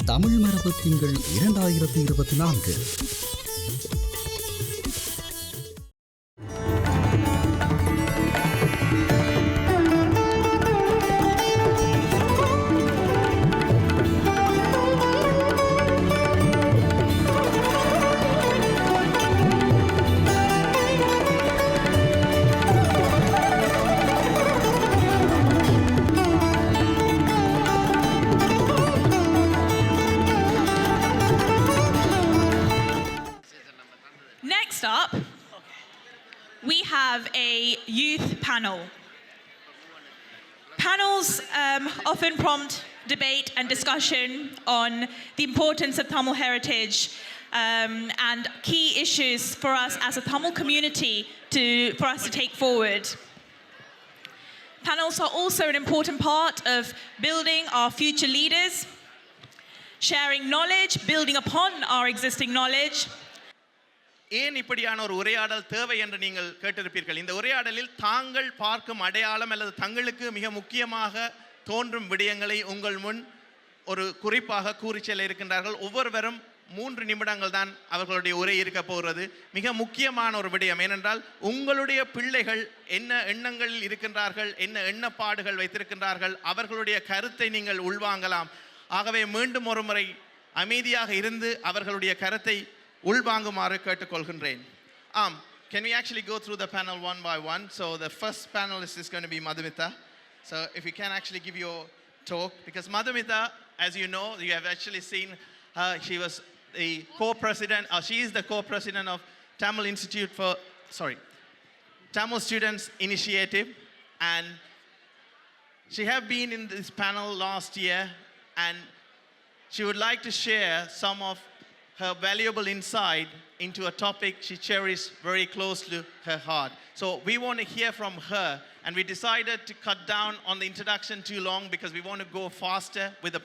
தமிழ் மரபு திங்கள் 2024. Next up, we have a youth panel. Panels often prompt debate and discussion on the importance of Tamil heritage and key issues for us as a Tamil community for us to take forward. Panels are also an important part of building our future leaders, sharing knowledge, building upon our existing knowledge. ஏன் இப்படியான ஒரு உரையாடல் தேவை என்று நீங்கள் கேட்டிருப்பீர்கள். இந்த உரையாடலில் தாங்கள் பார்க்கும் அடையாளம் அல்லது தங்களுக்கு மிக முக்கியமாக தோன்றும் விடயங்களை உங்கள் முன் ஒரு குறிப்பாக கூறி செல்ல இருக்கின்றார்கள். ஒவ்வொருவரும் 3 நிமிடங்கள் தான் அவர்களுடைய உரை இருக்க போகிறது. மிக முக்கியமான ஒரு விடயம், ஏனென்றால் உங்களுடைய பிள்ளைகள் என்ன எண்ணங்களில் இருக்கின்றார்கள், என்ன எண்ணப்பாடுகள் வைத்திருக்கின்றார்கள், அவர்களுடைய கருத்தை நீங்கள் உள்வாங்கலாம். ஆகவே மீண்டும் ஒரு முறை அமைதியாக இருந்து அவர்களுடைய கருத்தை உள்வாங்குமாறு கேட்டுக்கொள்கின்றேன். Can we actually go through the panel one by one? So the first panelist is going to be Madhumita. So if you can actually give your talk, because Madhumita, as you know, you have actually seen her. She was the co-president, or she is the co-president of Tamil Tamil Students Initiative, and she have been in this panel last year, and she would like to share some of her valuable insight into a topic she cherishes very close to her heart. So we want to hear from her, and we decided to cut down on the introduction too long because we want to go faster with the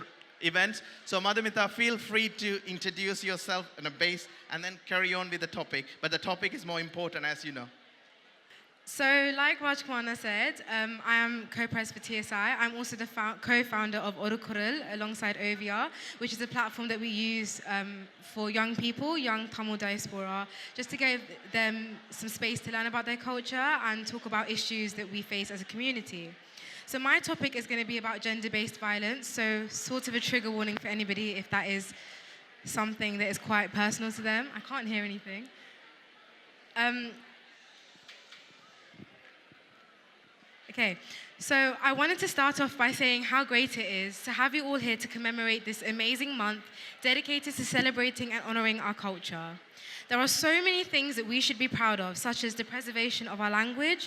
events. So Madhumita, feel free to introduce yourself in a base and then carry on with the topic. But the topic is more important, as you know. So, like Rajkumana said, I am co-president for TSI. I'm also the co-founder of Orukurul alongside OVR, which is a platform that we use for young people, young Tamil diaspora, just to give them some space to learn about their culture and talk about issues that we face as a community. So my topic is going to be about gender-based violence, so sort of a trigger warning for anybody if that is something that is quite personal to them. I can't hear anything. Okay, so I wanted to start off by saying how great it is to have you all here to commemorate this amazing month dedicated to celebrating and honouring our culture. There are so many things that we should be proud of, such as the preservation of our language,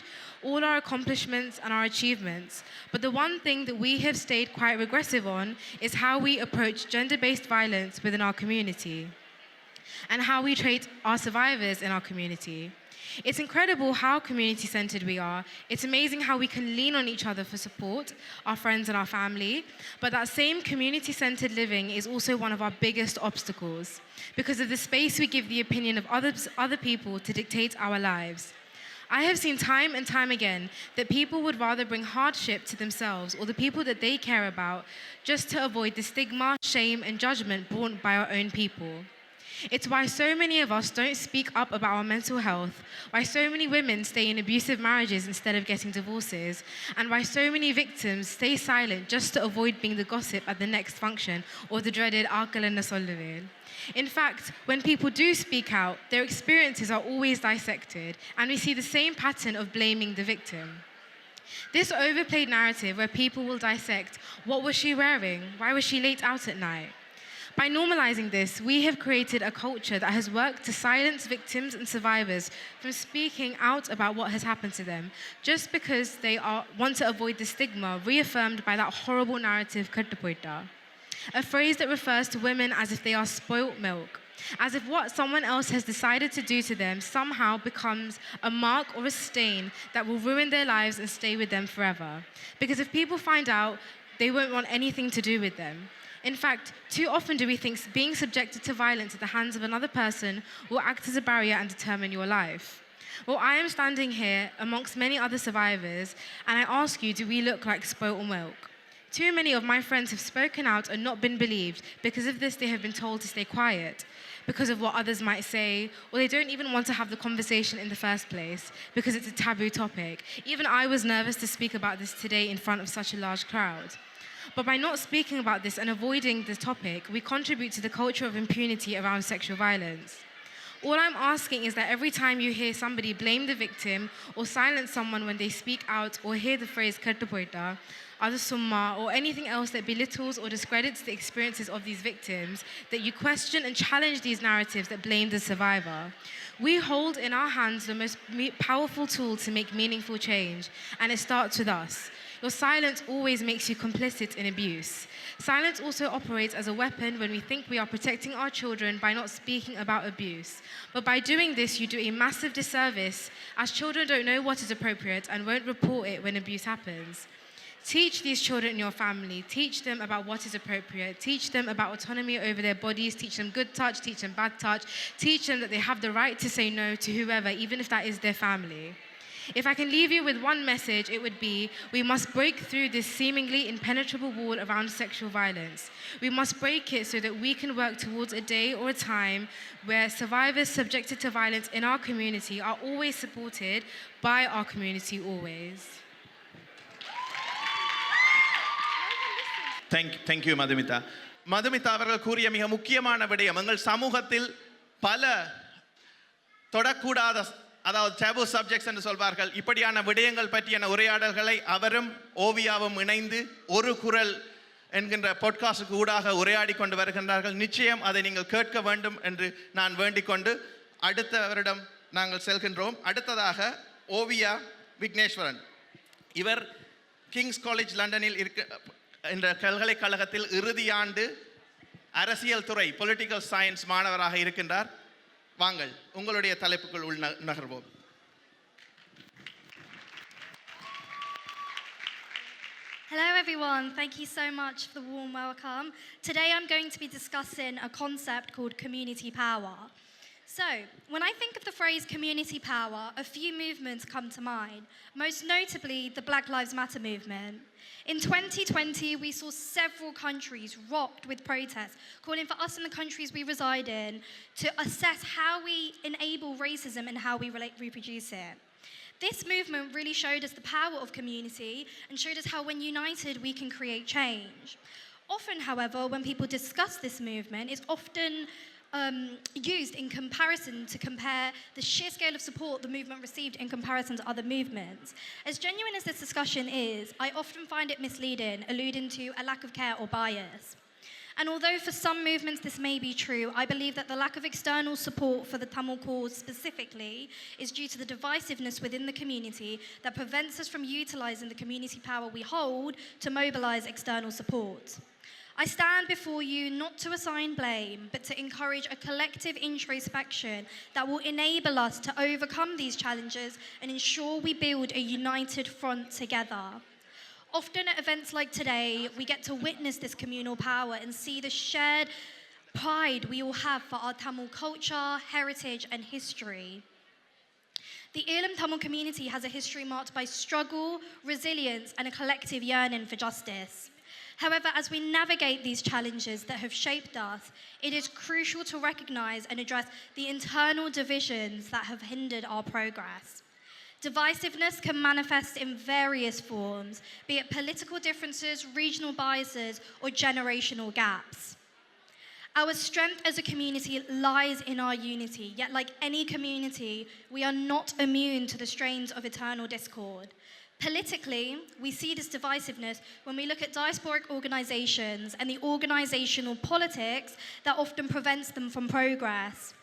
all our accomplishments and our achievements. But the one thing that we have stayed quite regressive on is how we approach gender-based violence within our community and how we treat our survivors in our community. It's incredible how community-centered we are. It's amazing how we can lean on each other for support, our friends and our family. But that same community-centered living is also one of our biggest obstacles because of the space we give the opinion of other people to dictate our lives. I have seen time and time again that people would rather bring hardship to themselves or the people that they care about just to avoid the stigma, shame, and judgment brought by our own people. It's why so many of us don't speak up about our mental health, why so many women stay in abusive marriages instead of getting divorces, and why so many victims stay silent just to avoid being the gossip at the next function or the dreaded Arkalana Soldavel. In fact, when people do speak out, their experiences are always dissected, and we see the same pattern of blaming the victim. This overplayed narrative where people will dissect, what was she wearing? Why was she late out at night? By normalizing this, we have created a culture that has worked to silence victims and survivors from speaking out about what has happened to them, just because they want to avoid the stigma reaffirmed by that horrible narrative, Kattapoita, a phrase that refers to women as if they are spoilt milk, as if what someone else has decided to do to them somehow becomes a mark or a stain that will ruin their lives and stay with them forever. Because if people find out, they won't want anything to do with them. In fact, too often do we think being subjected to violence at the hands of another person will act as a barrier and determine your life. Well, I am standing here amongst many other survivors, and I ask you, do we look like spoiled milk? Too many of my friends have spoken out and not been believed. Because of this, they have been told to stay quiet because of what others might say, or they don't even want to have the conversation in the first place because it's a taboo topic. Even I was nervous to speak about this today in front of such a large crowd. But by not speaking about this and avoiding the topic, we contribute to the culture of impunity around sexual violence. All I'm asking is that every time you hear somebody blame the victim or silence someone when they speak out or hear the phrase "kertapoita," "adusumma," or anything else that belittles or discredits the experiences of these victims, that you question and challenge these narratives that blame the survivor. We hold in our hands the most powerful tool to make meaningful change, and it starts with us. Your silence always makes you complicit in abuse. Silence also operates as a weapon when we think we are protecting our children by not speaking about abuse. But by doing this, you do a massive disservice, as children don't know what is appropriate and won't report it when abuse happens. Teach these children in your family. Teach them about what is appropriate. Teach them about autonomy over their bodies. Teach them good touch. Teach them bad touch. Teach them that they have the right to say no to whoever, even if that is their family. If I can leave you with one message, it would be, we must break through this seemingly impenetrable wall around sexual violence. We must break it so that we can work towards a day or a time where survivors subjected to violence in our community are always supported by our community always. Thank you, Madhumita. Madhumitha அவர்கள் கூறிய மிக முக்கியமான விடயம், எங்கள் சமூகத்தில் பல தொடக்கூடாத, அதாவது tab subjects என்று சொல்வார்கள், இப்படியான விடயங்கள் பற்றியான உரையாடல்களை அவரும் ஓவியாவும் இணைந்து ஒரு குரல் என்கின்ற பாட்காஸ்டுக்கு ஊடாக உரையாடி கொண்டு வருகின்றார்கள். நிச்சயம் அதை நீங்கள் கேட்க வேண்டும் என்று நான் வேண்டிக் கொண்டு அடுத்தவரிடம் நாங்கள் செல்கின்றோம். அடுத்ததாக ஓவியா விக்னேஸ்வரன். இவர் கிங்ஸ் காலேஜ் லண்டனில் என்ற பல்கலைக்கழகத்தில் இறுதியாண்டு அரசியல் துறை பொலிட்டிக்கல் சயின்ஸ் மாணவராக இருக்கின்றார். வாங்கள் உங்களுடைய தலைப்புக்குள் நகர்வோம். Hello everyone, thank you so much for the warm welcome. Today I'm going to be discussing a concept called community power. So, when I think of the phrase community power, a few movements come to mind, most notably the Black Lives Matter movement. In 2020, we saw several countries rocked with protests, calling for us in the countries we reside in to assess how we enable racism and how we reproduce it. This movement really showed us the power of community and showed us how when united we can create change. Often, however, when people discuss this movement, it's often used in comparison to compare the sheer scale of support the movement received in comparison to other movements. As genuine as this discussion is, I often find it misleading, alluding to a lack of care or bias. And although for some movements this may be true, I believe that the lack of external support for the Tamil cause specifically is due to the divisiveness within the community that prevents us from utilising the community power we hold to mobilise external support. I stand before you not to assign blame, but to encourage a collective introspection that will enable us to overcome these challenges and ensure we build a united front together. Often at events like today, we get to witness this communal power and see the shared pride we all have for our Tamil culture, heritage, and history. The Elam Tamil community has a history marked by struggle, resilience, and a collective yearning for justice. However, as we navigate these challenges that have shaped us, it is crucial to recognise and address the internal divisions that have hindered our progress. Divisiveness can manifest in various forms, be it political differences, regional biases, or generational gaps. Our strength as a community lies in our unity, yet like any community, we are not immune to the strains of eternal discord. Politically, we see this divisiveness when we look at diasporic organisations and the organisational politics that often prevents them from progress.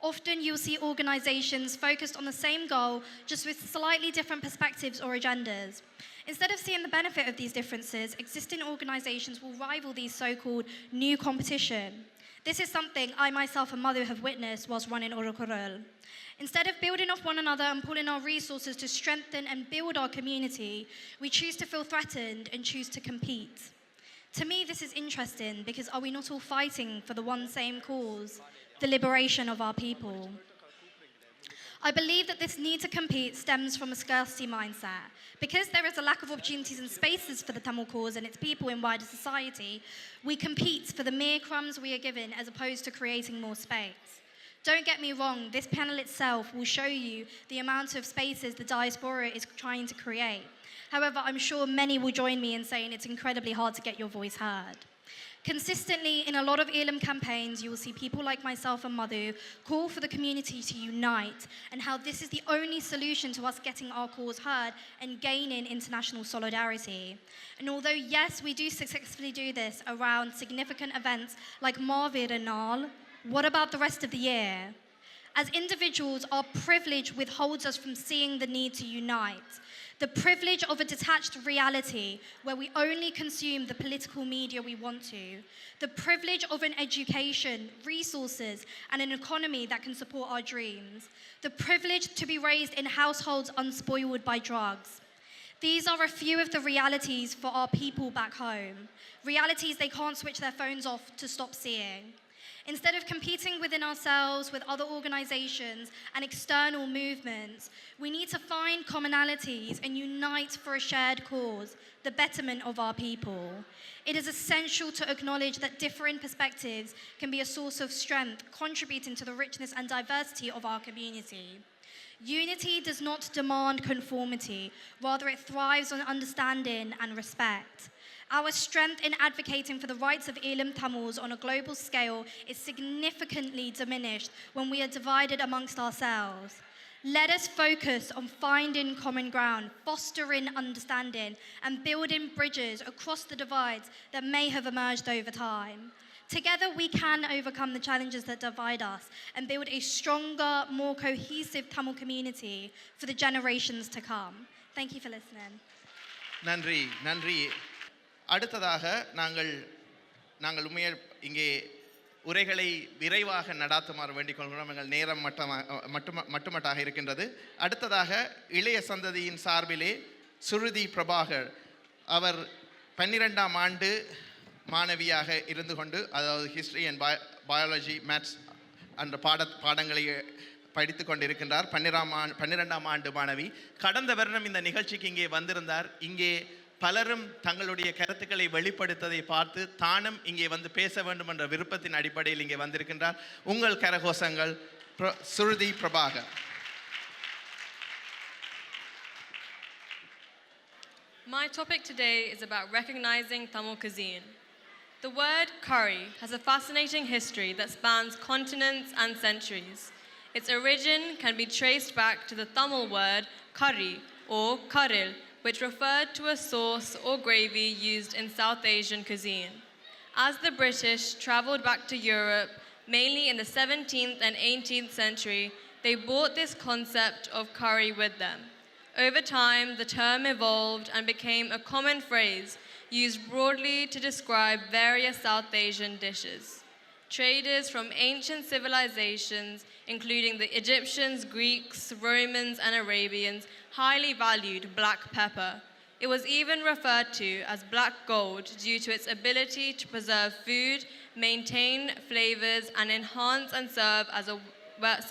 Often you'll see organisations focused on the same goal, just with slightly different perspectives or agendas. Instead of seeing the benefit of these differences, existing organisations will rival these so-called new competition. This is something I myself and Madhu have witnessed whilst running Orokorol. Instead of building off one another and pulling our resources to strengthen and build our community, we choose to feel threatened and choose to compete. To me, this is interesting because are we not all fighting for the one same cause, the liberation of our people? I believe that this need to compete stems from a scarcity mindset. Because there is a lack of opportunities and spaces for the Tamil cause and its people in wider society, we compete for the mere crumbs we are given as opposed to creating more space. Don't get me wrong, this panel itself will show you the amount of spaces the diaspora is trying to create. However, I'm sure many will join me in saying it's incredibly hard to get your voice heard. Consistently, in a lot of Elam campaigns, you will see people like myself and Madhu call for the community to unite and how this is the only solution to us getting our cause heard and gaining international solidarity. And although, yes, we do successfully do this around significant events like Marvir and Nal, what about the rest of the year? As individuals, our privilege withholds us from seeing the need to unite. The privilege of a detached reality where we only consume the political media we want to. The privilege of an education, resources, and an economy that can support our dreams. The privilege to be raised in households unspoiled by drugs. These are a few of the realities for our people back home. Realities they can't switch their phones off to stop seeing. Instead of competing within ourselves with other organizations and external movements, we need to find commonalities and unite for a shared cause, the betterment of our people. It is essential to acknowledge that different perspectives can be a source of strength, contributing to the richness and diversity of our community. Unity does not demand conformity, rather it thrives on understanding and respect. Our strength in advocating for the rights of Elam Tamils on a global scale is significantly diminished when we are divided amongst ourselves. Let us focus on finding common ground, fostering understanding, and building bridges across the divides that may have emerged over time. Together, we can overcome the challenges that divide us and build a stronger, more cohesive Tamil community for the generations to come. Thank you for listening. நன்றி நன்றி. அடுத்ததாக நாங்கள் உண்மையை இங்கே உரைகளை விரைவாக நடாத்துமாறு வேண்டிக் கொள்கிறோம். எங்கள் நேரம் மட்டுமட்டாக இருக்கின்றது. அடுத்ததாக இளைய சந்ததியின் சார்பிலே சுருதி பிரபாகர், அவர் 12ஆம் ஆண்டு மாணவியாக இருந்து கொண்டு, அதாவது ஹிஸ்ட்ரி அண்ட் பயாலஜி மேத்ஸ் என்ற பாடங்களை படித்து கொண்டிருக்கின்றார். 12ஆம் ஆண்டு மாணவி. கடந்த வருடம் இந்த நிகழ்ச்சிக்கு இங்கே வந்திருந்தார். இங்கே பலரும் தங்களுடைய கருத்துக்களை வெளிப்படுத்ததை பார்த்து தானும் இங்கே வந்து பேச வேண்டும் என்ற விருப்பத்தின் அடிப்படையில் இங்கே வந்திருக்கின்றார். உங்கள் கரகோஷங்கள் சுருதி Prabhakar. My topic today is about recognizing Tamil cuisine. The word curry has a fascinating history that spans continents and centuries. Its origin can be traced back to the Tamil word curry or karil, which referred to a sauce or gravy used in South Asian cuisine. As the British traveled back to Europe, mainly in the 17th and 18th century, they brought this concept of curry with them. Over time, the term evolved and became a common phrase used broadly to describe various South Asian dishes. Traders from ancient civilizations, including the Egyptians, Greeks, Romans, and Arabians, highly valued black pepper. It was even referred to as black gold due to its ability to preserve food, maintain flavors, and enhance and serve as a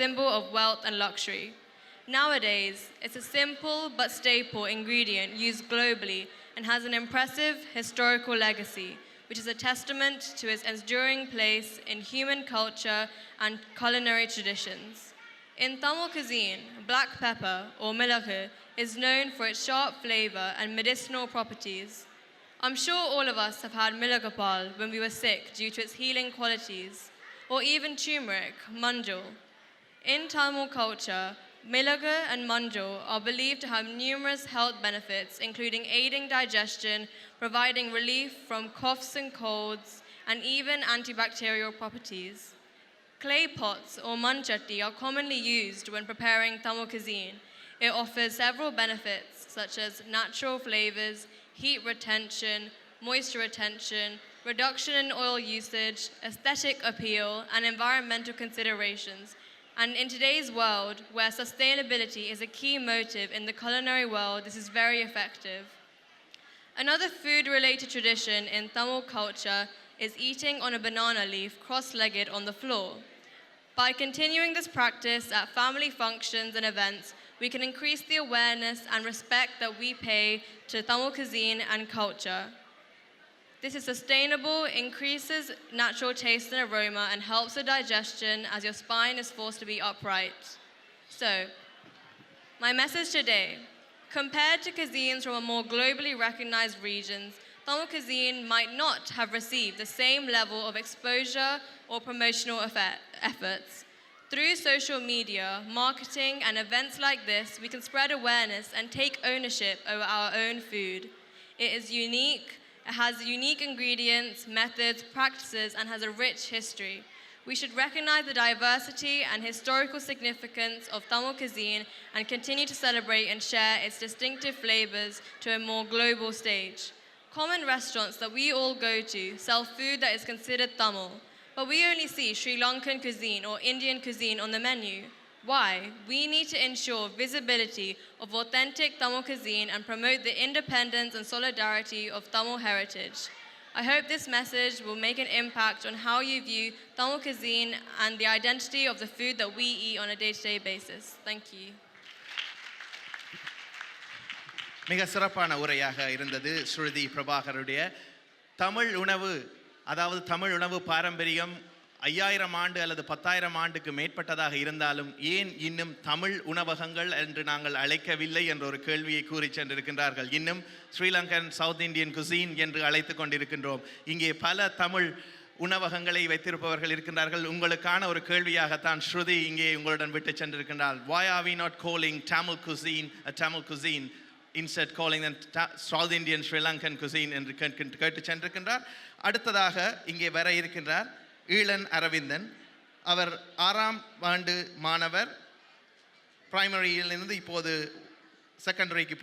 symbol of wealth and luxury. Nowadays, it's a simple but staple ingredient used globally and has an impressive historical legacy, which is a testament to its enduring place in human culture and culinary traditions. In Tamil cuisine, black pepper, or milagu, is known for its sharp flavor and medicinal properties. I'm sure all of us have had milagapal when we were sick due to its healing qualities, or even turmeric, manjal. In Tamil culture, milagu and manjal are believed to have numerous health benefits, including aiding digestion, providing relief from coughs and colds, and even antibacterial properties. Clay pots or manchatti are commonly used when preparing Tamil cuisine. It offers several benefits such as natural flavors, heat retention, moisture retention, reduction in oil usage, aesthetic appeal, and environmental considerations. And in today's world, where sustainability is a key motive in the culinary world, this is very effective. Another food-related tradition in Tamil culture is eating on a banana leaf cross-legged on the floor. By continuing this practice at family functions and events, we can increase the awareness and respect that we pay to Tamil cuisine and culture. This is sustainable, increases natural taste and aroma, and helps with digestion as your spine is forced to be upright. So, my message today, compared to cuisines from a more globally recognized regions, Tamil cuisine might not have received the same level of exposure or promotional efforts. Through social media, marketing, and events like this, we can spread awareness and take ownership over our own food. It is unique, it has unique ingredients, methods, practices, and has a rich history. We should recognize the diversity and historical significance of Tamil cuisine and continue to celebrate and share its distinctive flavors to a more global stage. Common restaurants that we all go to sell food that is considered Tamil, but we only see Sri Lankan cuisine or Indian cuisine on the menu. Why? We need to ensure visibility of authentic Tamil cuisine and promote the independence and solidarity of Tamil heritage. I hope this message will make an impact on how you view Tamil cuisine and the identity of the food that we eat on a day-to-day basis. Thank you. மிக சிறப்பான உரையாக இருந்தது ஸ்ருதி பிரபாகருடைய. தமிழ் உணவு, அதாவது தமிழ் உணவு பாரம்பரியம் 5000 ஆண்டு அல்லது 10,000 ஆண்டுக்கு மேற்பட்டதாக இருந்தாலும் ஏன் இன்னும் தமிழ் உணவகங்கள் என்று நாங்கள் அழைக்கவில்லை என்ற ஒரு கேள்வியை கூறி சென்றிருக்கின்றார்கள். இன்னும் ஸ்ரீலங்கன் சவுத் இந்தியன் குசீன் என்று அழைத்து கொண்டிருக்கின்றோம். இங்கே பல தமிழ் உணவகங்களை வைத்திருப்பவர்கள் இருக்கின்றார்கள். உங்களுக்கான ஒரு கேள்வியாகத்தான் ஸ்ருதி இங்கே உங்களுடன் விட்டு சென்றிருக்கின்றார். Why are we not calling Tamil cuisine a Tamil cuisine? Instead calling them South Indian Sri Lankan cuisine என்று கேட்டு சென்றிருக்கின்றார். அடுத்ததாக இங்கே வர இருக்கின்றார் ஈழன் அரவிந்தன். அவர் 6ஆம் ஆண்டு மாணவர், பிரைமரியிலிருந்து இப்போது செகண்டரிக்கு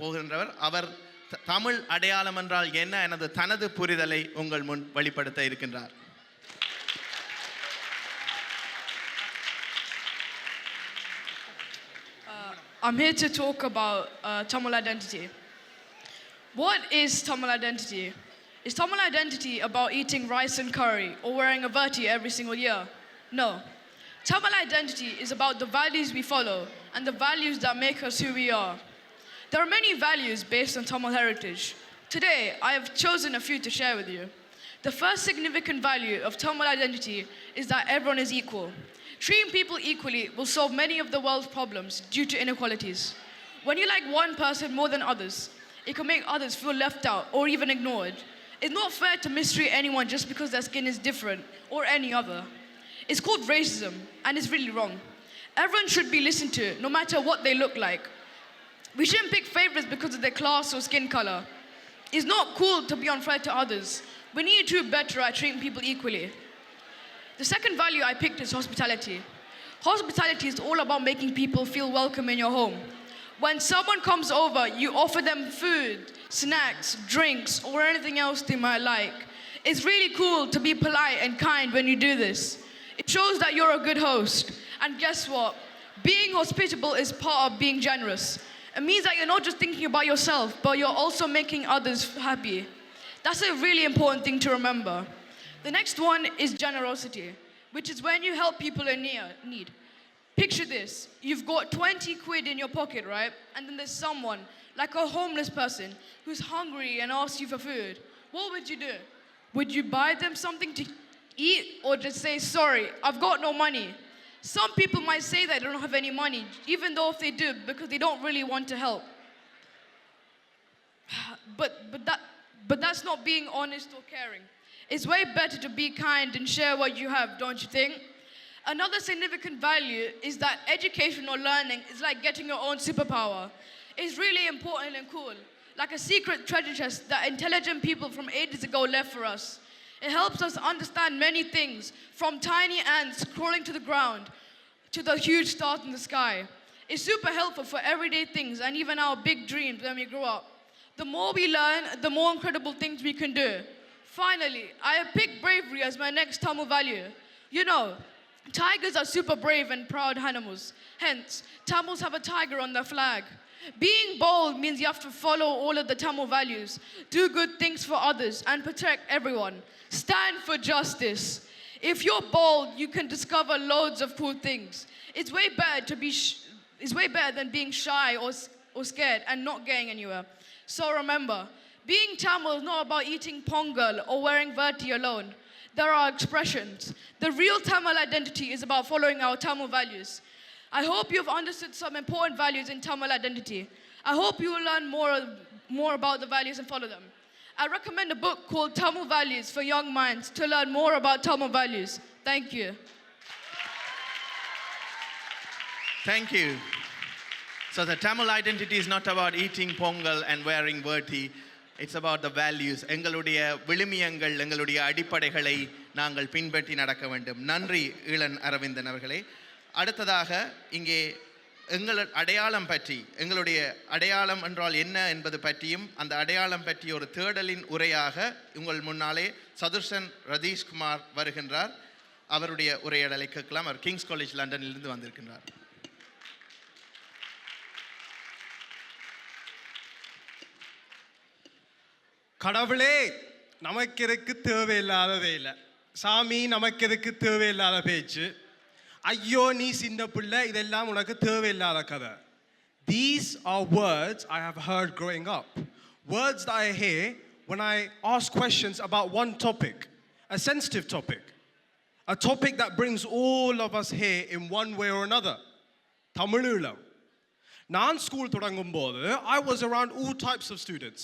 போகின்றவர். அவர் தமிழ் அடையாளம் என்றால் என்ன எனது தனது புரிதலை உங்கள் முன் வெளிப்படுத்த இருக்கின்றார். I'm here to talk about Tamil identity. What is Tamil identity? Is Tamil identity about eating rice and curry or wearing a verti every single year? No. Tamil identity is about the values we follow and the values that make us who we are. There are many values based on Tamil heritage. Today, I have chosen a few to share with you. The first significant value of Tamil identity is that everyone is equal. Treating people equally will solve many of the world's problems due to inequalities. When you like one person more than others, it can make others feel left out or even ignored. It's not fair to mistreat anyone just because their skin is different or any other. It's called racism, and it's really wrong. Everyone should be listened to, no matter what they look like. We shouldn't pick favorites because of their class or skin color. It's not cool to be unfair to others. We need to do better at treating people equally. The second value I picked is hospitality. Hospitality is all about making people feel welcome in your home. When someone comes over, you offer them food, snacks, drinks, or anything else they might like. It's really cool to be polite and kind when you do this. It shows that you're a good host. And guess what? Being hospitable is part of being generous. It means that you're not just thinking about yourself, but you're also making others happy. That's a really important thing to remember. The next one is generosity, which is when you help people in need. Picture this. You've got 20 quid in your pocket, right? And then there's someone, like a homeless person, who's hungry and asks you for food. What would you do? Would you buy them something to eat or just say, sorry, I've got no money? Some people might say that they don't have any money, even though if they do, because they don't really want to help. But that's not being honest or caring. It's way better to be kind and share what you have, don't you think? Another significant value is that education or learning is like getting your own superpower. It's really important and cool, like a secret treasure chest that intelligent people from ages ago left for us. It helps us understand many things, from tiny ants crawling to the ground to the huge stars in the sky. It's super helpful for everyday things and even our big dreams when we grow up. The more we learn, the more incredible things we can do. Finally, I have picked bravery as my next Tamil value. You know, tigers are super brave and proud animals. Hence, Tamils have a tiger on their flag. Being bold means you have to follow all of the Tamil values, do good things for others, and protect everyone. Stand for justice. If you're bold, you can discover loads of cool things. It's way better to be it's way better than being shy or scared and not getting anywhere. So remember, being Tamil is not about eating pongal or wearing verti alone. There are expressions. The real Tamil identity is about following our Tamil values. I hope you've understood some important values in Tamil identity. I hope you will learn more about the values and follow them. I recommend a book called Tamil Values for young minds to learn more about Tamil values. Thank you. Thank you. So the Tamil identity is not about eating pongal and wearing verti. It's about the values. எங்களுடைய விழுமியங்கள், எங்களுடைய அடிப்படைகளை நாங்கள் பின்பற்றி நடக்க வேண்டும். நன்றி ஈழன் அரவிந்தன் அவர்களே. அடுத்ததாக இங்கே எங்கள் அடையாளம் பற்றி, எங்களுடைய அடையாளம் என்றால் என்ன என்பது பற்றியும் அந்த அடையாளம் பற்றிய ஒரு தேடலின் உரையாக உங்கள் முன்னாலே சதுர்ஷன் ரதீஷ்குமார் வருகின்றார். அவருடைய உரையாடலை கேட்கலாம். அவர் கிங்ஸ் காலேஜ் லண்டனிலிருந்து வந்திருக்கின்றார். கடவுளே நமக்கு எதுக்கு தேவையில்லாத வேலை, சாமி நமக்கு எதுக்கு தேவையில்லாத பேச்சு, ஐயோ நீ சின்ன பிள்ளை, இதெல்லாம் உனக்கு தேவையில்லாத கதை. These are words I have heard growing up. Words that I hear when I ask questions about one topic, a sensitive topic. A topic that brings all of us here in one way or another. தமிழீழம். நான் school தொடங்கும் போது I was around all types of students.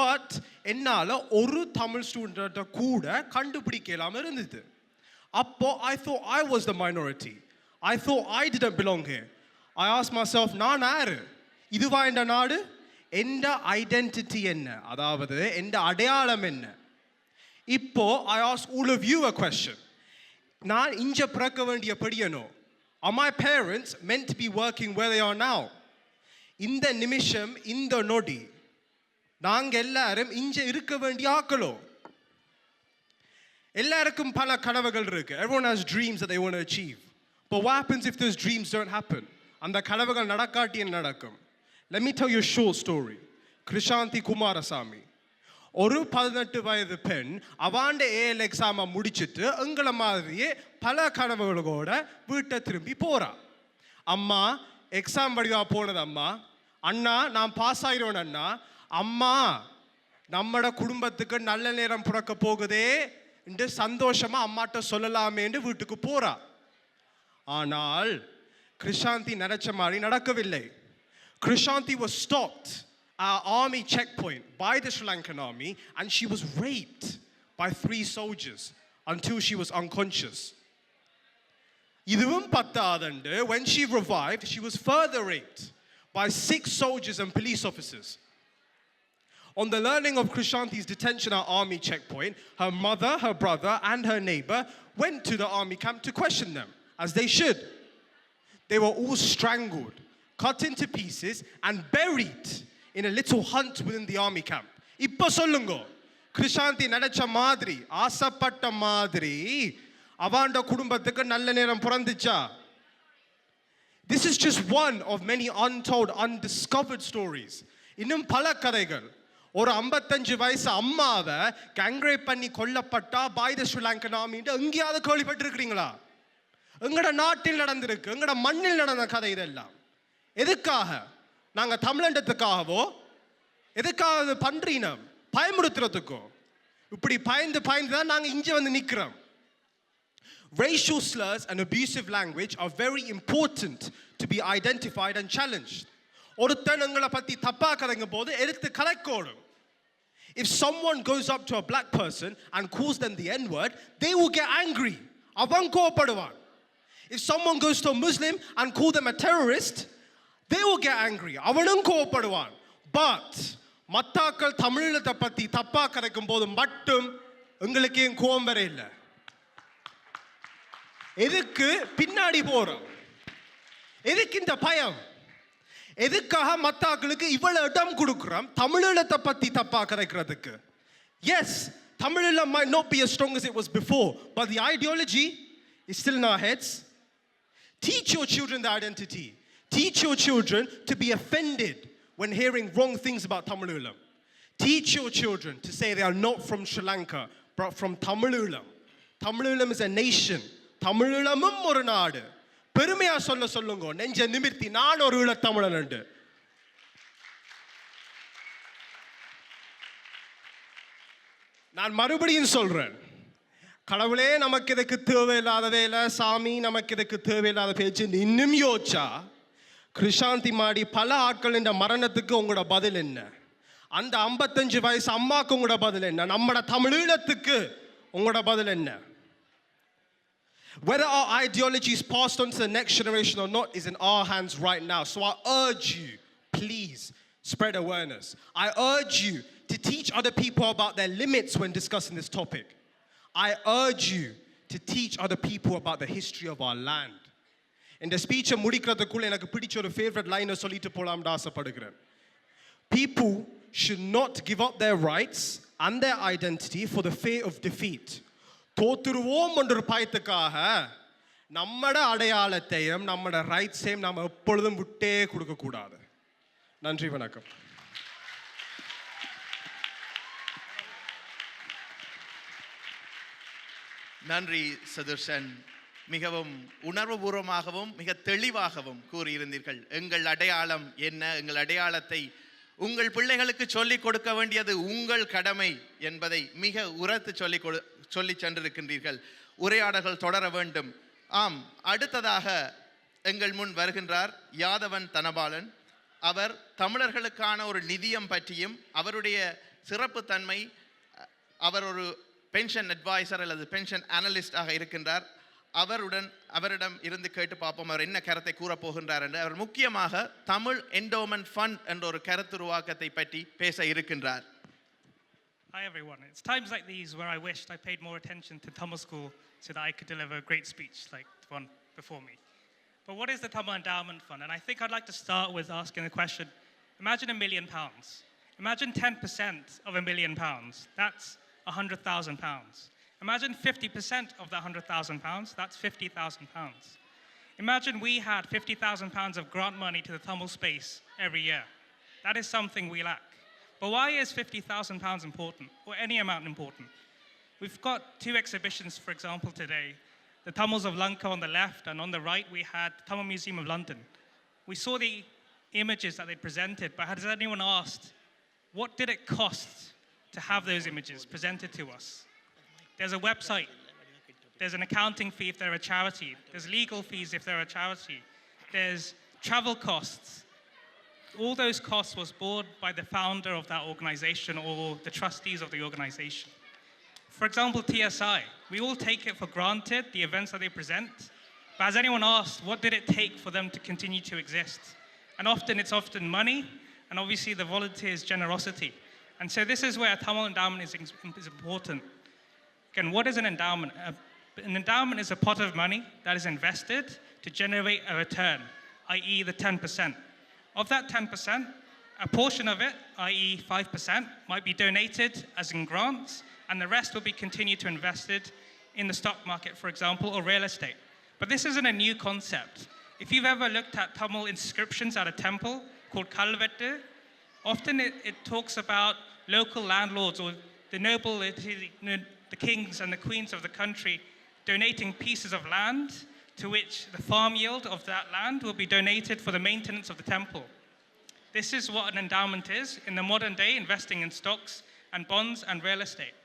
But என்னால ஒரு தமிழ் ஸ்டூடெண்ட்டை கூட கண்டுபிடிக்கலாம இருந்தது. அப்போ I thought I was the minority. I thought I didn't belong here. I asked myself, நான் யாரு? இதுவா என்ற நாடு? எந்த ஐடென்டிட்டி என்ன? அதாவது எந்த அடையாளம் என்ன? இப்போ I ask all of you a question. நான் இங்க பிறக்க வேண்டிய படியனோ? Are my parents meant to be working where they are now? இந்த நிமிஷம், இந்த நொடி நாங்க எல்லாரும் இங்க இருக்க வேண்டிய ஆக்களோ? எல்லாருக்கும் பல கனவுகள் இருக்கு. Everyone has dreams that they want to achieve. But what happens if those dreams don't happen? அந்த கனவுகள் நடக்காட்டி என்ன நடக்கும்? Let me tell you a short story. Krishanthi Kumaraswamy ஒரு 18 வயது பெண் அவாண்ட ஏஎல் எக்ஸாமை முடிச்சுட்டு எங்களை மாதிரியே பல கனவுகளோட வீட்டை திரும்பி போறா. அம்மா எக்ஸாம் வடிவா போனது அம்மா, அண்ணா நான் பாஸ் ஆயிடுவேன் அண்ணா, அம்மா நம்மட குடும்பத்துக்கு நல்ல நேரம் பிறக்க போகுதே என்று சந்தோஷமா அம்மாட்ட சொல்லலாமேன்னு வீட்டுக்கு போறா. ஆனால் கிருஷாந்தி நினைச்ச மாதிரி நடக்கவில்லை. Krishanti was stopped at army checkpoint by the Sri Lankan army and she was raped by 3 soldiers until she was unconscious. இதுவும் பத்தாதண்டு, when she revived, she was further raped by 6 soldiers and police officers. On the learning of Krishanti's detention at army checkpoint, her mother, her brother, and her neighbor went to the army camp to question them, as they should. They were all strangled, cut into pieces, and buried in a little hut within the army camp. Ippa sollungo, Krishanti nadacha madri, asapatta madri, avanda kudumbathukku nalla neram porandicha. This is just one of many untold, undiscovered stories. Innum pala kadaigal. ஒரு 55 வயசு அம்மாவை gang rape பண்ணி கொல்லப்பட்டா by the Sri Lankan ஆர்மின்னு எங்கேயாவது கேள்விப்பட்டிருக்கிறீங்களா? எங்கட நாட்டில் நடந்திருக்கு, எங்கட மண்ணில் நடந்த கதை இதெல்லாம். எதுக்காக? நாங்க தமிழண்டத்துக்காகவோ எதுக்காக பண்றீனம் பயமுறுத்துறதுக்கோ? இப்படி பயந்து தான் நாங்க இங்க வந்து நிக்கிறோம். Racial slurs and abusive language are very important to be identified and challenged. ஒருத்தன் எங்களை பத்தி தப்பா கதைங்க போது எடுத்து கலைக்கோடும். If someone goes up to a black person and calls them the N-word, they will get angry. அவன் கோபப்படுவான். If someone goes to a Muslim and call them a terrorist, they will get angry. அவனும் கோபப்படுவான். But மத்தாக்கள் தமிழத்தை பத்தி தப்பா கதைக்கும் போது மட்டும் எங்களுக்கு ஏன் கோபம் வர இல்லை? எதுக்கு பின்னாடி போறோம்? எதுக்கு இந்த பயம்? எதுக்காக மத்தாக்களுக்கு இவ்வளவு இடம் கொடுக்கிறோம் தமிழீழத்தை பத்தி தப்பா கதைக்கிறதுக்கு? Yes, Tamil might not be as strong as it was before, but the ideology is still in our heads. Teach your children the identity. Teach your children to be offended when hearing wrong things about Tamil. Teach your children to say they are not from Sri Lanka, but from Tamil. Tamil Eelam is a nation. தமிழீழமும் ஒரு நாடு. பெருமையா சொல்லுங்க. நெஞ்ச நிமிர்த்தி நான் ஒரு ஈழத்தமிழன் உண்டு. நான் மறுபடியும் சொல்றேன். கடவுளே நமக்கு இதுக்கு தேவையில்லாத வேலை, சாமி நமக்கு இதுக்கு தேவையில்லாத பேச்சு இன்னும் யோசிச்சா கிருஷாந்தி மாடி பல ஆட்கள் இந்த மரணத்துக்கு உங்களோட பதில் என்ன? அந்த 55 வயசு அம்மாக்கு உங்களோட பதில் என்ன? நம்மட தமிழீழத்துக்கு உங்களோட பதில் என்ன? Whether our ideology is passed on to the next generation or not is in our hands right now. So I urge you, please spread awareness. I urge you to teach other people about their limits when discussing this topic. I urge you to teach other people about the history of our land. இந்த ஸ்பீச்சை முடிக்கிறதுக்குள்ள எனக்கு பிடிச்ச ஒரு favourite லைனை சொல்லிட்டு போலாம்னு ஆசைப்படுகிறேன். People should not give up their rights and their identity for the fear of defeat. தோத்துருவோம் என்ற பயத்துக்காக நம்மட அடையாளத்தையும் நம்மட ரைட்ஸையும் நாம் எப்பொழுதும் விட்டே கொடுக்க கூடாது. நன்றி, வணக்கம். நன்றி சதுர்ஷன். மிகவும் உணர்வுபூர்வமாகவும் மிக தெளிவாகவும் கூறியிருந்தீர்கள். எங்கள் அடையாளம் என்ன, எங்கள் அடையாளத்தை உங்கள் பிள்ளைகளுக்கு சொல்லிக் கொடுக்க வேண்டியது உங்கள் கடமை என்பதை மிக உரத்து சொல்லி சென்றிருக்கின்றீர்கள். உரையாடல்கள் தொடர வேண்டும். ஆம், அடுத்ததாக எங்கள் முன் வருகின்றார் யாதவன் தனபாலன். அவர் தமிழர்களுக்கான ஒரு நிதியம் பற்றியும் அவருடைய சிறப்பு தன்மை, அவர் ஒரு பென்ஷன் அட்வைசர் அல்லது பென்ஷன் அனலிஸ்டாக இருக்கின்றார். அவரிடம் இருந்து கேட்டு பார்ப்போம் அவர் என்ன கருத்தை கூறப்போகின்றார் என்று. அவர் முக்கியமாக தமிழ் என்டோமெண்ட் ஃபண்ட் என்ற ஒரு கருத்துருவாக்கத்தை பற்றி பேச இருக்கின்றார். Hi everyone. It's times like these where I wished I paid more attention to Tamil school so that I could deliver a great speech like the one before me. But what is the Tamil Endowment Fund? And I think I'd like to start with asking the question, imagine £1 million. Imagine 10% of £1 million. That's £100,000. Imagine 50% of that £100,000, that's £50,000. Imagine we had £50,000 of grant money to the Tamil space every year. That is something we lack. But why is £50,000 important, or any amount important? We've got 2 exhibitions, for example, today. The Tamils of Lanka on the left, and on the right we had the Tamil Museum of London. We saw the images that they presented, but has anyone asked, what did it cost to have those images presented to us? There's a website, there's an accounting fee if they're a charity, there's legal fees if they're a charity, there's travel costs. All those costs was borne by the founder of that organization or the trustees of the organization. For example, TSI, we all take it for granted, the events that they present, but has anyone asked, what did it take for them to continue to exist? And often it's money, and obviously the volunteers' generosity. And so this is where Tamil endowment is important. Again, what is an endowment? An endowment is a pot of money that is invested to generate a return, i.e. the 10%. Of that 10%, a portion of it, i.e. 5%, might be donated as in grants, and the rest will be continued to invested in the stock market, for example, or real estate. But this isn't a new concept. If you've ever looked at Tamil inscriptions at a temple called Kalvettu, often it talks about local landlords or the noble, the kings and the queens of the country donating pieces of land to which the farm yield of that land will be donated for the maintenance of the temple. This is what an endowment is in the modern day, investing in stocks and bonds and real estate.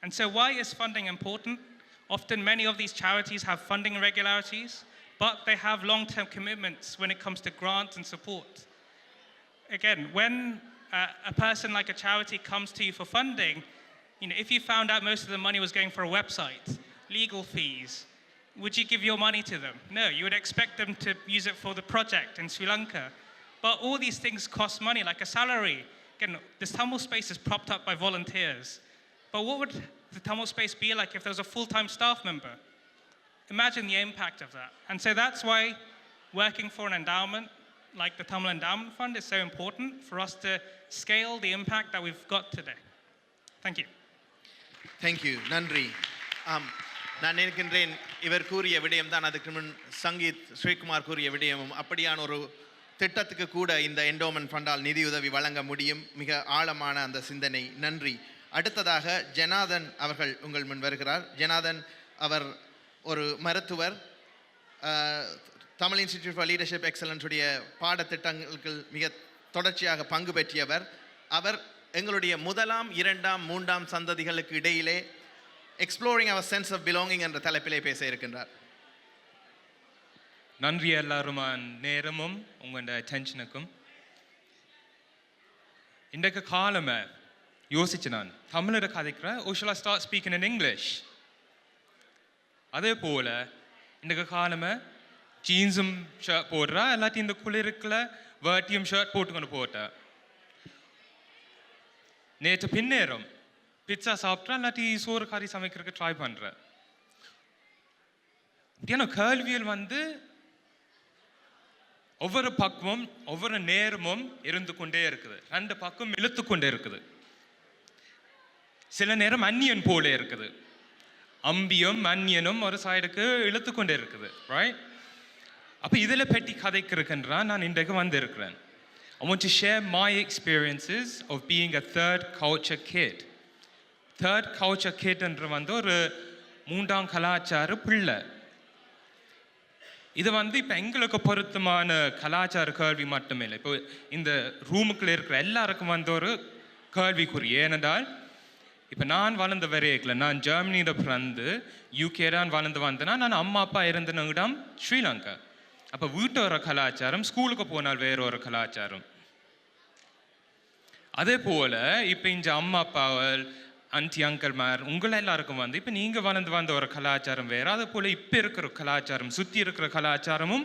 And so why is funding important? Often many of these charities have funding irregularities, but they have long-term commitments when it comes to grants and support. Again, when a person like a charity comes to you for funding, if you found out most of the money was going for a website, legal fees, would you give your money to them? No, you would expect them to use it for the project in Sri Lanka. But all these things cost money, like a salary. Again, this Tamil space is propped up by volunteers. But what would the Tamil space be like if there was a full-time staff member? Imagine the impact of that. And so that's why working for an endowment like the Tamil Endowment Fund is so important for us to scale the impact that we've got today. Thank you. Thank you. நன்றி. நான் நினைக்கின்றேன் இவர் கூறிய விடயம் தான் அதுக்கு முன் சங்கீத் ஸ்ரீகுமார் கூறிய விடயமும் அப்படியான ஒரு திட்டத்துக்கு கூட இந்த என்டோமெண்ட் ஃபண்டால் நிதியுதவி வழங்க முடியும். மிக ஆழமான அந்த சிந்தனை. நன்றி. அடுத்ததாக ஜனாதன் அவர்கள் உங்கள் முன் வருகிறார். ஜனாதன் அவர் ஒரு மருத்துவர், தமிழ் இன்ஸ்டிடியூட் ஃபார் லீடர்ஷிப் எக்ஸலன்ஸுடைய பாடத்திட்டங்களுக்கு மிக தொடர்ச்சியாக பங்கு பெற்றியவர். அவர் எங்களுடைய முதலாம், இரண்டாம், மூன்றாம் சந்ததிகளுக்கு இடையிலே exploring our sense of belonging என்ற தலைப்பிலே பேச இருக்கின்றார். நன்றி எல்லாரும் நேரமும் உங்களோட அட்டென்ஷனுக்கும். இன்றைக்கு காலமே யோசிச்சு நான் தமிழில் கதைக்கிறேன், oh shall I start speaking in English. அதே போல் இன்றைக்கு காலமே ஜீன்ஸும் ஷர்ட் போடுறா, எல்லாத்தையும் இந்த குளிருக்குள்ள வேட்டியும் ஷர்ட் போட்டுக்கொண்டு போட்டேன். நேற்று பின்னேறும் பிட்சா சாப்பிட்றா, இல்லாட்டி சோறு கறி சமைக்கிறதுக்கு ட்ரை பண்ணுறேன். ஏன்னா கேள்வியல் ஒவ்வொரு பக்கமும் ஒவ்வொரு நேரமும் இருந்து கொண்டே இருக்குது, ரெண்டு பக்கம் இழுத்து கொண்டே இருக்குது. சில நேரம் அந்நியன் போல இருக்குது, அம்பியும் அந்நியனும் ஒரு சைடுக்கு இழுத்து கொண்டே இருக்குது, ரைட்? அப்போ இதில் பற்றி கதைக்கிறதுக்குன்றான் நான் இன்றைக்கு வந்திருக்கிறேன். I want to share my experiences of being a third culture kid. Third culture kid என்ற ஒரு மூன்றாம் கலாச்சார பிள்ளை. இது இப்போ எங்களுக்கு பொருத்தமான கலாச்சார கேள்வி மட்டுமே இல்லை, இப்போ இந்த ரூமுக்குள்ள இருக்கிற எல்லாருக்கும் ஒரு கேள்விக்குறி. ஏனென்றால் இப்போ நான் வளர்ந்த வரையில நான் ஜெர்மனியில் பிறந்து யூகே தான் வளர்ந்து வந்தேன்னா, நான் அம்மா அப்பா இருந்த இடம் ஸ்ரீலங்கா. அப்போ வீட்டு ஒரு கலாச்சாரம், ஸ்கூலுக்கு போனால் வேற ஒரு கலாச்சாரம். அதே போல் இப்போ இந்த அம்மா அப்பாவல் ஆன்டி அங்கிள்மார் உங்களை எல்லாருக்கும் இப்போ நீங்கள் வளர்ந்து வந்த ஒரு கலாச்சாரம் வேறு. அதே போல் இப்போ இருக்கிற கலாச்சாரம், சுற்றி இருக்கிற கலாச்சாரமும்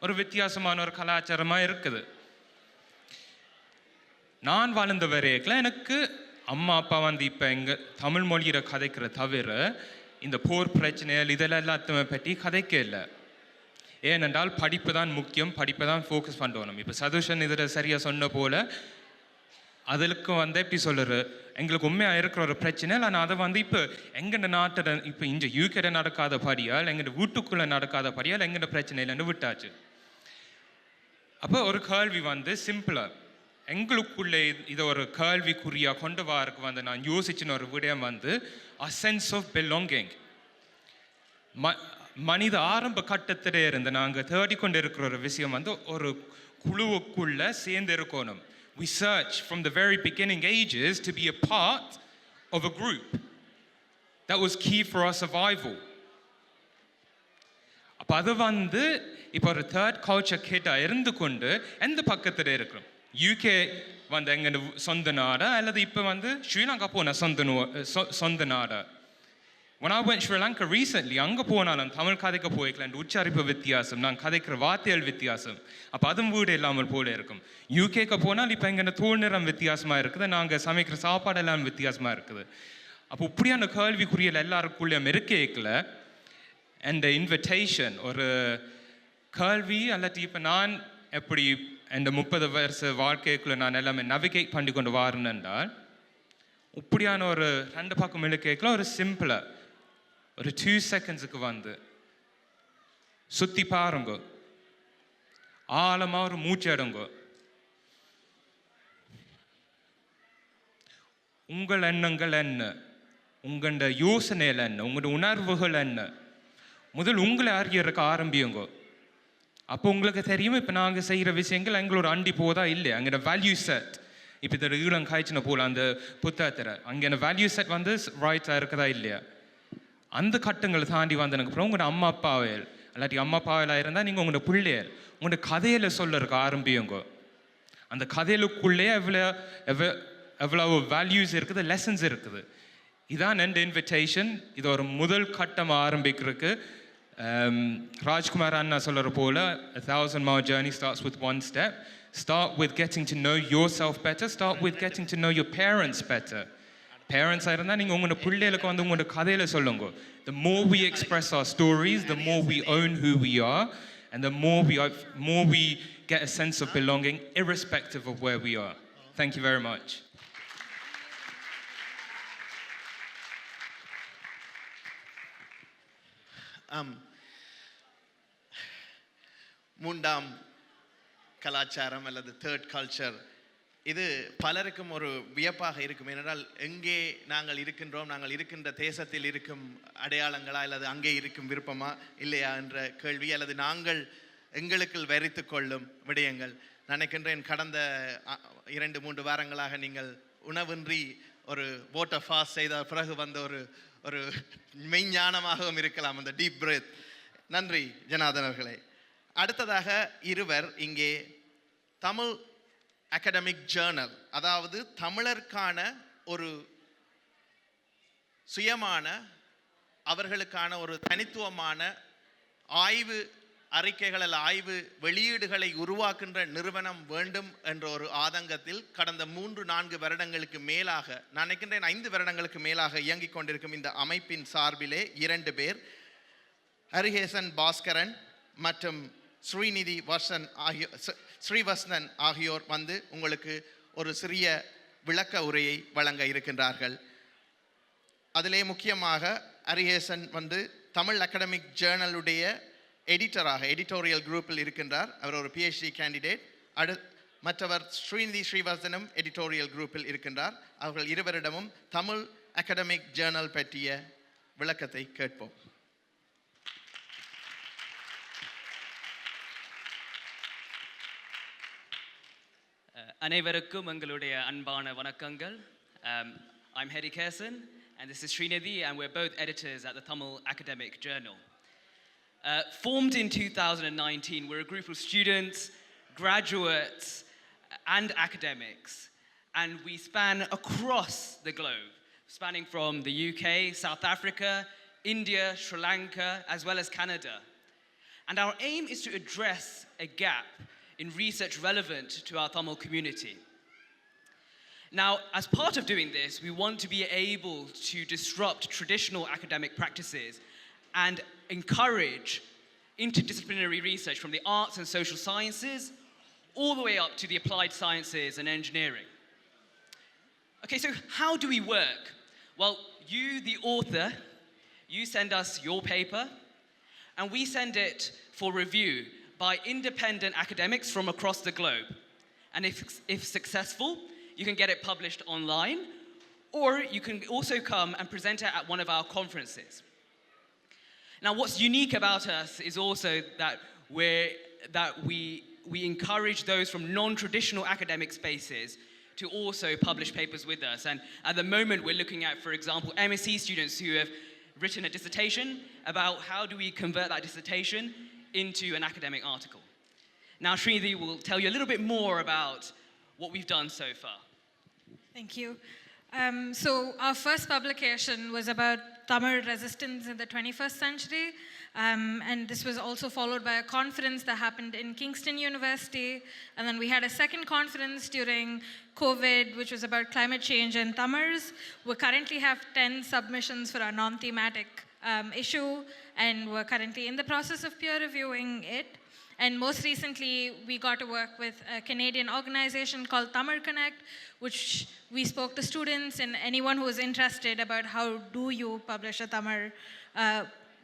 ஒரு வித்தியாசமான ஒரு கலாச்சாரமாக இருக்குது. நான் வளர்ந்த வரையில எனக்கு அம்மா அப்பா இப்போ எங்கள் தமிழ் மொழியில் கதைக்கிற தவிர இந்த போர் பிரச்சனைகள் இதெல்லாம் எல்லாத்தையுமே பற்றி கதைக்க இல்லை. ஏனென்றால் படிப்பு தான் முக்கியம், படிப்பை தான் ஃபோக்கஸ் பண்ணணும். இப்போ சதுஷன் இதில் சரியாக சொன்ன போல் அதுக்கு எப்படி சொல்லுற எங்களுக்கு உண்மையாக இருக்கிற ஒரு பிரச்சனை. ஆனால் அதை இப்போ எங்கள்ட நாட்டில் இப்போ இங்கே யூகேட நடக்காத படியால், எங்கள்ட வீட்டுக்குள்ளே நடக்காத படியால் எங்கள்ட பிரச்சனை இல்லைன்னு விட்டாச்சு. அப்போ ஒரு கேள்வி சிம்பிளாக எங்களுக்குள்ளே இதை ஒரு கேள்விக்குறியாக கொண்டு வரக்கு நான் யோசிச்சின ஒரு விடயம் a sense of belonging. மனித ஆரம்ப கட்டத்திலே இருந்து நாங்கள் தேடிக்கொண்டு இருக்கிற ஒரு விஷயம் ஒரு குழுவுக்குள்ளே சேர்ந்து இருக்கணும். We search from the very beginning ages to be a part of a group. That was key for our survival. அப்போ அது இப்போ ஒரு தேர்ட் கல்ச்சர் கிட்டாக இருந்து கொண்டு எந்த பக்கத்தில் இருக்கிறோம். யூகே எங்கள் சொந்த நாடா அல்லது இப்போ ஸ்ரீலங்கா போன சொந்த நாடா. When I went Sri Lanka recently, அங்கே போனாலும் தமிழ் கதைக்க போய்க்கலாம், உச்சாரிப்பு வித்தியாசம், நான் கதைக்கிற வார்த்தைகள் வித்தியாசம், அப்போ அதுவும் வீடு இல்லாமல் போல இருக்கும். யூகேக்கு போனால் இப்போ எங்கள் தோல் நிறம் வித்தியாசமாக இருக்குது, நாங்கள் சமைக்கிற சாப்பாடு எல்லாம் வித்தியாசமாக இருக்குது. அப்போ இப்படியான கேள்விக்குரியல் எல்லாருக்குள்ளேயும் இருக்கேக்கல அண்ட் இன்விடேஷன் ஒரு கேள்வி அல்லாட்டி இப்போ நான் எப்படி இந்த 30 வருஷ வாழ்க்கைக்குள்ளே நான் எல்லாமே நவிகேட் பண்ணி கொண்டு வரேன் என்றால் இப்படியான ஒரு ரெண்டு பக்கம் இழுக்கேக்கல ஒரு சிம்பிளாக ஒரு 2 செகண்ட்ஸுக்கு சுற்றி பாருங்க, ஆழமாக ஒரு மூச்சு எடுங்க. உங்கள் எண்ணங்கள் என்ன, உங்களோட யோசனைகள் என்ன, உங்களோட உணர்வுகள் என்ன, முதல் உங்களை அறியறதுக்கு ஆரம்பியுங்க. அப்போ உங்களுக்கு தெரியும் இப்போ நாங்கள் செய்கிற விஷயங்கள் எங்களோட அண்டி போதா இல்லையா, அங்கே வேல்யூ செட். இப்போ இதில் ஈழம் காய்ச்சின போல் அந்த புத்தகத்தில் அங்கே வேல்யூ செட் ரைட்டாக இருக்குதா இல்லையா. அந்த கட்டங்களை தாண்டி வந்ததுக்கப்புறம் உங்களோட அம்மா அப்பாவையல் இல்லாட்டி அம்மா அப்பாவெல்லாம் இருந்தால் நீங்கள் உங்களோட பிள்ளையல் உங்களோட கதையில் சொல்லறதுக்கு ஆரம்பியுங்க. அந்த கதையிலுக்குள்ளே எவ்வளவு வேல்யூஸ் இருக்குது, லெசன்ஸ் இருக்குது. இதான் என் இன்விடேஷன். இது ஒரு முதல் கட்டம் ஆரம்பிக்கிறதுக்கு ராஜ்குமார் அண்ணா சொல்கிற போல் a 1,000-mile journey starts with one step. Start with getting to know yourself better. Start with getting to know your parents better. Parents இருந்தால் நீங்கள் உங்களோட பிள்ளைகளுக்கு உங்களோட கதையில் சொல்லுங்க. The more we express our stories, the more we own who we are, and the more we get a sense of belonging, irrespective of where we are. Thank you very much. மூன்றாம் கலாச்சாரம் அல்லது third culture இது பலருக்கும் ஒரு வியப்பாக இருக்கும். ஏனென்றால் எங்கே நாங்கள் இருக்கின்றோம், நாங்கள் இருக்கின்ற தேசத்தில் இருக்கும் அடையாளங்களா அல்லது அங்கே இருக்கும் விருப்பமா இல்லையா என்ற கேள்வி, அல்லது நாங்கள் எங்களுக்குள் வரித்து கொள்ளும் விடயங்கள். நினைக்கின்றேன் கடந்த 2-3 வாரங்களாக நீங்கள் உணவின்றி ஒரு வாட்டர் ஃபாஸ்ட் செய்த பிறகு வந்த ஒரு மெய்ஞானமாகவும் இருக்கலாம் அந்த டீப் பிரீத். நன்றி ஜனார்தன் அவர்களே. அடுத்ததாக இருவர் இங்கே தமிழ் அகாடமிக் ஜேர்னல், அதாவது தமிழருக்கான ஒரு சுயமான அவர்களுக்கான ஒரு தனித்துவமான ஆய்வு அறிக்கைகள் அல்ல ஆய்வு வெளியீடுகளை உருவாக்குகின்ற நிறுவனம் வேண்டும் என்ற ஒரு ஆதங்கத்தில் கடந்த 3-4 வருடங்களுக்கு மேலாக, நான் நினைக்கின்றேன் 5 வருடங்களுக்கு மேலாக இயங்கிக் கொண்டிருக்கும் இந்த அமைப்பின் சார்பிலே 2 பேர், ஹரிஹேசன் பாஸ்கரன் மற்றும் ஸ்ரீவர்சன் ஆகியோர் வந்து உங்களுக்கு ஒரு சிறிய விளக்க உரையை வழங்க இருக்கின்றார்கள். அதிலே முக்கியமாக ஹரிஹேசன் வந்து தமிழ் அகாடமிக் ஜேர்னலுடைய எடிட்டராக எடிட்டோரியல் குரூப்பில் இருக்கின்றார். அவர் ஒரு PhD கேண்டிடேட். மற்றவர் ஸ்ரீவர்சனும் எடிட்டோரியல் குரூப்பில் இருக்கின்றார். அவர்கள் இருவரிடமும் தமிழ் அகாடமிக் ஜேர்னல் பற்றிய விளக்கத்தை கேட்போம். அனைவருக்கும் எங்களுடைய அன்பான வணக்கங்கள். I'm Heri Kersen and this is Srinidhi and we're both editors at the Tamil Academic Journal. Formed in 2019, we're a group of students, graduates and academics, and we span across the globe, spanning from the UK, South Africa, India, Sri Lanka, as well as Canada. And our aim is to address a gap in research relevant to our Tamil community. Now, as part of doing this, we want to be able to disrupt traditional academic practices and encourage interdisciplinary research from the arts and social sciences all the way up to the applied sciences and engineering. Okay, so how do we work? Well, you, the author, you send us your paper, and we send it for review by independent academics from across the globe. And if successful, you can get it published online, or you can also come and present it at one of our conferences. Now, what's unique about us is also that we encourage those from non-traditional academic spaces to also publish papers with us. And at the moment, we're looking at, for example, MSc students who have written a dissertation about how do we convert that dissertation into an academic article. Now, Srinidhi will tell you a little bit more about what we've done so far. Thank you. So our first publication was about Tamil resistance in the 21st century. And this was also followed by a conference that happened in Kingston University. And then we had a second conference during COVID, which was about climate change and Tamils. We currently have 10 submissions for our non-thematic issue, and we're currently in the process of peer reviewing it. And most recently, we got to work with a Canadian organization called Tamil Connect, which we spoke to students and anyone who was interested about how do you publish a Tamil,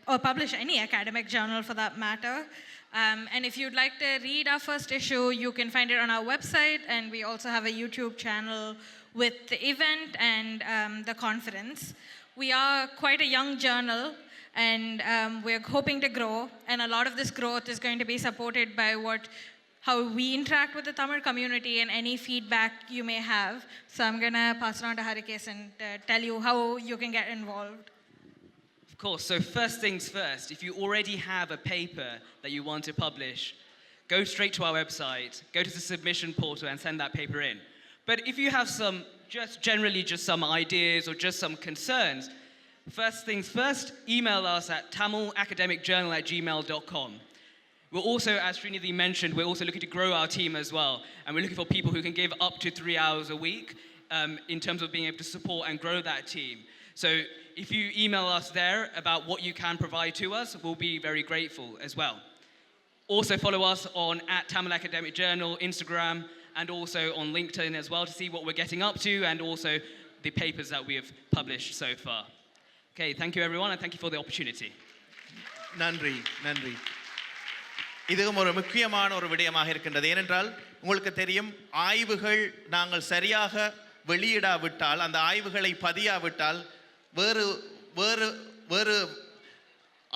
or publish any academic journal for that matter. And if you'd like to read our first issue, you can find it on our website, and we also have a YouTube channel with the event and the conference. We are quite a young journal, and we're hoping to grow, and a lot of this growth is going to be supported by how we interact with the Tamil community and any feedback you may have. So I'm going to pass it on to Harikesh and tell you how you can get involved. Of course, so first things first, if you already have a paper that you want to publish, go straight to our website, go to the submission portal and send that paper in. But if you have just some ideas or just some concerns, first things first, email us at tamilacademicjournal@gmail.com. We're also, as Srinidhi mentioned, we're also looking to grow our team as well. And we're looking for people who can give up to 3 hours a week in terms of being able to support and grow that team. So if you email us there about what you can provide to us, we'll be very grateful as well. Also follow us on @Tamil Academic Journal, Instagram, and also on LinkedIn as well to see what we're getting up to and also the papers that we have published so far. Okay, thank you everyone and thank you for the opportunity. நன்றி. இதுவும் ஒரு முக்கியமான ஒரு விடயமாக இருக்கின்றது. ஏனென்றால் உங்களுக்கு தெரியும், ஆய்வுகள் நாங்கள் சரியாக வெளியிடாவிட்டால், அந்த ஆய்வுகளை பதியாவிட்டால் வேறு வேறு வேறு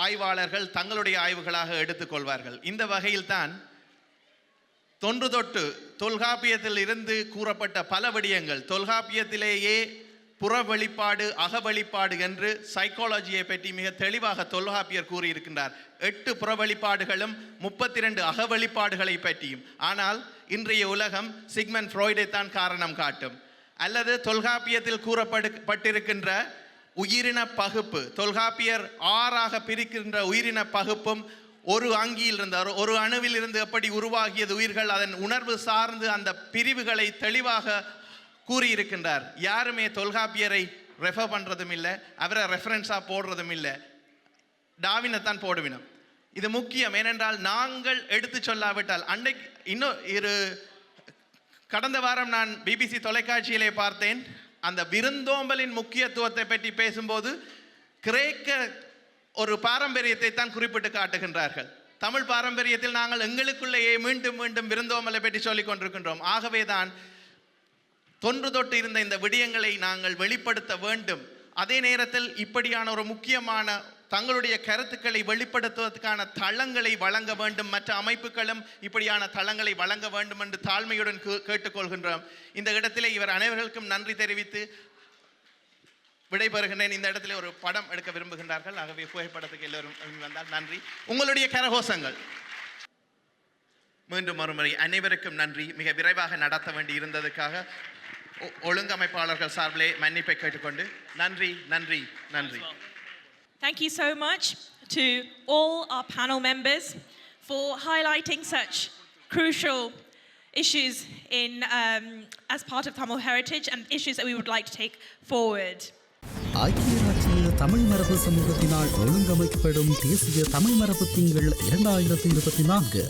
ஆய்வாளர்கள் தங்களுடைய ஆய்வுகளாக எடுத்துக்கொள்வார்கள். இந்த வகையில்தான் தொன்று தொட்டு தொல்காப்பியத்தில் இருந்து கூறப்பட்ட பல விடயங்கள், தொல்காப்பியத்திலேயே புற வெளிப்பாடு அக வெளிப்பாடு என்று சைக்காலஜியை பற்றி மிக தெளிவாக தொல்காப்பியர் கூறியிருக்கின்றார். 8 புற வெளிப்பாடுகளும் 32 அக வெளிப்பாடுகளை பற்றியும். ஆனால் இன்றைய உலகம் சிக்மண்ட் ஃப்ராய்டைத்தான் காரணம் காட்டும். அல்லது தொல்காப்பியத்தில் கூறப்பட்டிருக்கின்ற உயிரின பகுப்பு, தொல்காப்பியர் 6ஆக பிரிக்கின்ற உயிரின பகுப்பும் ஒரு அங்கியில் இருந்தார், ஒரு அணுவில் இருந்து எப்படி உருவாகியது உயிர்கள், அதன் உணர்வு சார்ந்து அந்த பிரிவுகளை தெளிவாக கூறியிருக்கின்றார். யாருமே தொல்காப்பியரை ரெஃபர் பண்ணுறதும் இல்லை, அவரை ரெஃபரன்ஸாக போடுறதும் இல்லை, டாவினைத்தான் போடுவினோம். இது முக்கியம். ஏனென்றால் நாங்கள் எடுத்து சொல்லாவிட்டால், அன்னைக்கு கடந்த வாரம் நான் பிபிசி தொலைக்காட்சியிலே பார்த்தேன், அந்த விருந்தோம்பலின் முக்கியத்துவத்தை பற்றி பேசும்போது கிரேக்க ஒரு பாரம்பரியத்தை தான் குறிப்பிட்டு காட்டுகின்றார்கள். தமிழ் பாரம்பரியத்தில் நாங்கள் எங்களுக்குள்ளேயே மீண்டும் மீண்டும் விருந்தோம்பலை பற்றி சொல்லிக் கொண்டிருக்கின்றோம். ஆகவே தான் தொன்று தொட்டு இருந்த இந்த விடயங்களை நாங்கள் வெளிப்படுத்த வேண்டும். அதே நேரத்தில் இப்படியான ஒரு முக்கியமான தங்களுடைய கருத்துக்களை வெளிப்படுத்துவதற்கான தளங்களை வழங்க வேண்டும். மற்ற அமைப்புகளும் இப்படியான தளங்களை வழங்க வேண்டும் என்று தாழ்மையுடன் கேட்டுக்கொள்கின்றோம். இந்த இடத்திலே இவர் அனைவருக்கும் நன்றி தெரிவித்து விடைபெறுகின்றேன். இந்த இடத்திலே ஒரு படம் எடுக்க விரும்புகின்றார்கள். ஆகவே புகைப்படத்துக்கு எல்லோரும் வந்தால் நன்றி. உங்களுடைய கரகோஷங்கள். மீண்டும் ஒருமுறை அனைவருக்கும் நன்றி. மிக விரைவாக நடத்த வேண்டி இருந்ததுக்காக ஒழுங்கமைப்பாளர்கள் சார்பிலே மன்னிப்பை கேட்டுக்கொண்டு நன்றி நன்றி நன்றி. Thank you so much to all our panel members for highlighting such crucial issues as part of Tamil heritage and issues that we would like to take forward. ஐக்கிய ராஜ்ய தமிழ் மரபு சமூகத்தினால் ஒழுங்கமைக்கப்படும் தேசிய தமிழ் மரபு திங்கள் 2024